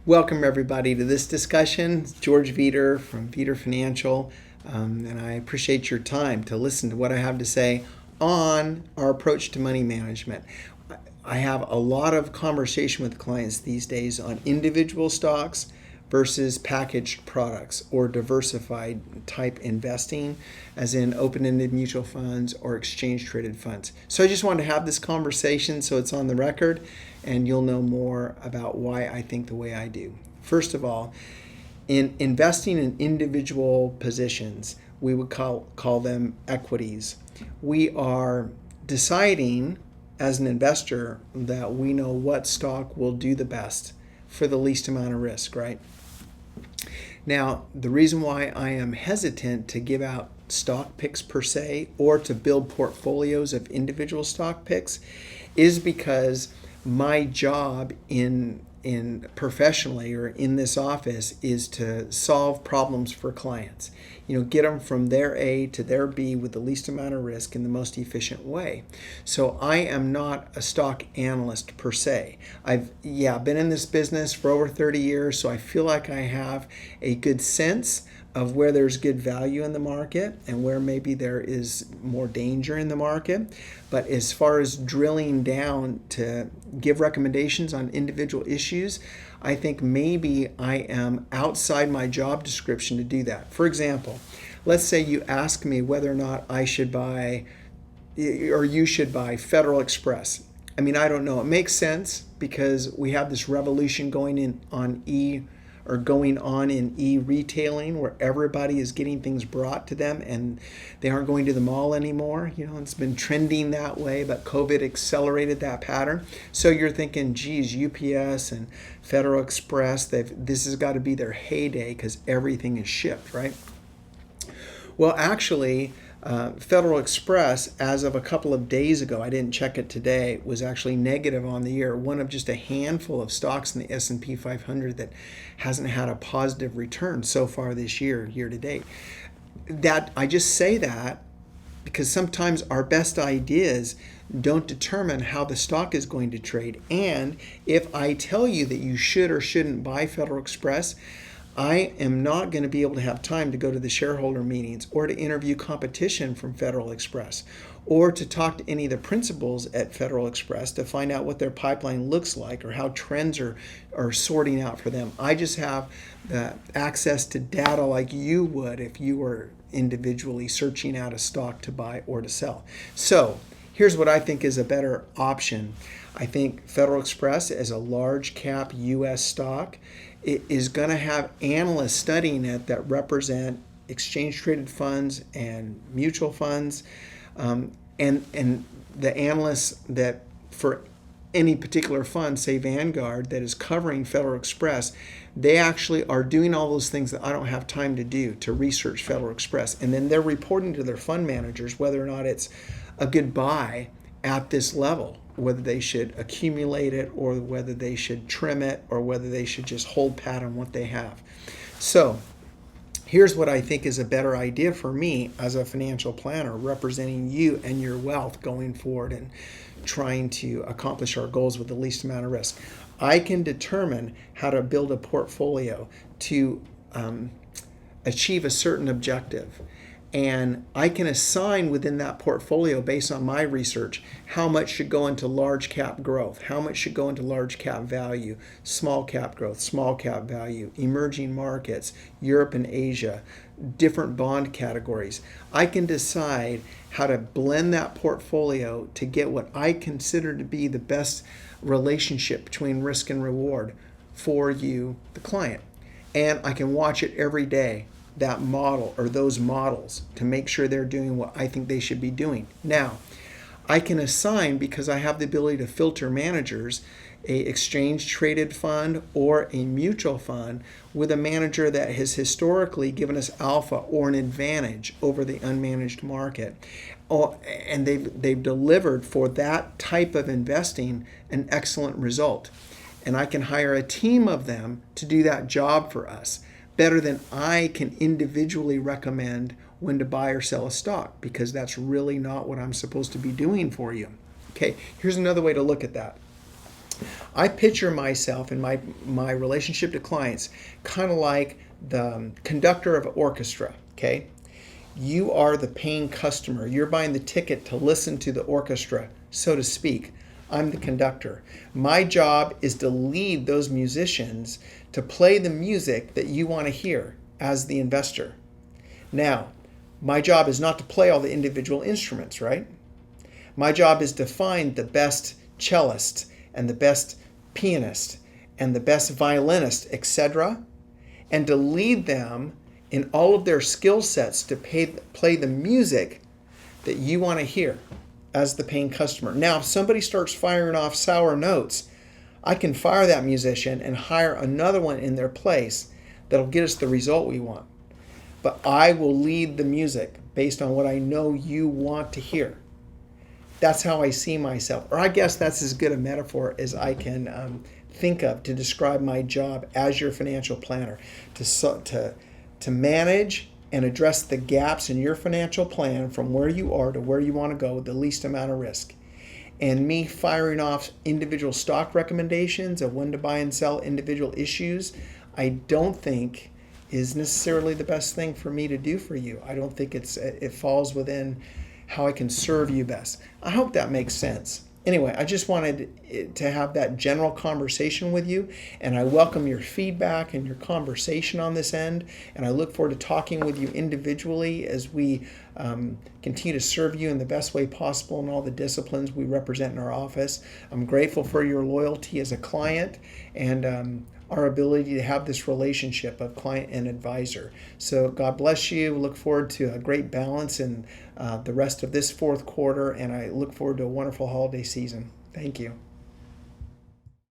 Welcome, everybody, to this discussion. It's George Veeder from Veeder Financial, and I appreciate your time to listen to what I have to say on our approach to money management. I have a lot of conversation with clients these days on individual stocks versus packaged products or diversified type investing, as in open-ended mutual funds or exchange-traded funds. So I just wanted to have this conversation so it's on the record and you'll know more about why I think the way I do. First of all, in investing in individual positions, we would call them equities. We are deciding as an investor that we know what stock will do the best for the least amount of risk, right? Now, the reason why I am hesitant to give out stock picks per se or to build portfolios of individual stock picks is because my job in professionally or in this office is to solve problems for clients. Get them from their A to their B with the least amount of risk in the most efficient way. So I am not a stock analyst per se. I've been in this business for over 30 years, so I feel like I have a good sense of where there's good value in the market and where maybe there is more danger in the market. But as far as drilling down to give recommendations on individual issues, I think maybe I am outside my job description to do that. For example, let's say you ask me whether or not I should buy or you should buy Federal Express. I mean, I don't know. It makes sense because we have this revolution going on in e-retailing where everybody is getting things brought to them and they aren't going to the mall anymore. It's been trending that way, but COVID accelerated that pattern. So you're thinking, geez, UPS and Federal Express, this has got to be their heyday because everything is shipped, right? Well, actually, Federal Express, as of a couple of days ago, I didn't check it today, was actually negative on the year. One of just a handful of stocks in the S&P 500 that hasn't had a positive return so far this year to date. That I just say that because sometimes our best ideas don't determine how the stock is going to trade. And if I tell you that you should or shouldn't buy Federal Express, I am not going to be able to have time to go to the shareholder meetings or to interview competition from Federal Express or to talk to any of the principals at Federal Express to find out what their pipeline looks like or how trends are sorting out for them. I just have the access to data like you would if you were individually searching out a stock to buy or to sell. So here's what I think is a better option. I think Federal Express as a large cap U.S. stock, it is going to have analysts studying it that represent exchange-traded funds and mutual funds, and the analysts that for any particular fund, say Vanguard, that is covering Federal Express, they actually are doing all those things that I don't have time to do to research Federal Express. And then they're reporting to their fund managers whether or not it's a good buy at this level, whether they should accumulate it or whether they should trim it or whether they should just hold pat on what they have. So here's what I think is a better idea for me as a financial planner representing you and your wealth going forward and trying to accomplish our goals with the least amount of risk. I can determine how to build a portfolio to achieve a certain objective. And I can assign within that portfolio, based on my research, how much should go into large cap growth, how much should go into large cap value, small cap growth, small cap value, emerging markets, Europe and Asia, different bond categories. I can decide how to blend that portfolio to get what I consider to be the best relationship between risk and reward for you, the client. And I can watch it every day, that model or those models, to make sure they're doing what I think they should be doing. Now, I can assign, because I have the ability to filter managers, a exchange traded fund or a mutual fund with a manager that has historically given us alpha or an advantage over the unmanaged market. And they've delivered for that type of investing an excellent result. And I can hire a team of them to do that job for us, better than I can individually recommend when to buy or sell a stock, because that's really not what I'm supposed to be doing for you. Okay, here's another way to look at that. I picture myself in my relationship to clients kind of like the conductor of an orchestra, okay? You are the paying customer. You're buying the ticket to listen to the orchestra, so to speak. I'm the conductor. My job is to lead those musicians to play the music that you want to hear as the investor. Now, my job is not to play all the individual instruments, right? My job is to find the best cellist and the best pianist and the best violinist, etc., and to lead them in all of their skill sets to play the music that you want to hear as the paying customer. Now, if somebody starts firing off sour notes, I can fire that musician and hire another one in their place that'll get us the result we want. But I will lead the music based on what I know you want to hear. That's how I see myself. Or I guess that's as good a metaphor as I can think of to describe my job as your financial planner, to manage and address the gaps in your financial plan from where you are to where you want to go with the least amount of risk. And me firing off individual stock recommendations of when to buy and sell individual issues, I don't think is necessarily the best thing for me to do for you. I don't think it falls within how I can serve you best. I hope that makes sense. Anyway, I just wanted to have that general conversation with you, and I welcome your feedback and your conversation on this end, and I look forward to talking with you individually as we continue to serve you in the best way possible in all the disciplines we represent in our office. I'm grateful for your loyalty as a client and our ability to have this relationship of client and advisor. So God bless you. Look forward to a great balance in the rest of this fourth quarter, and I look forward to a wonderful holiday season. Thank you.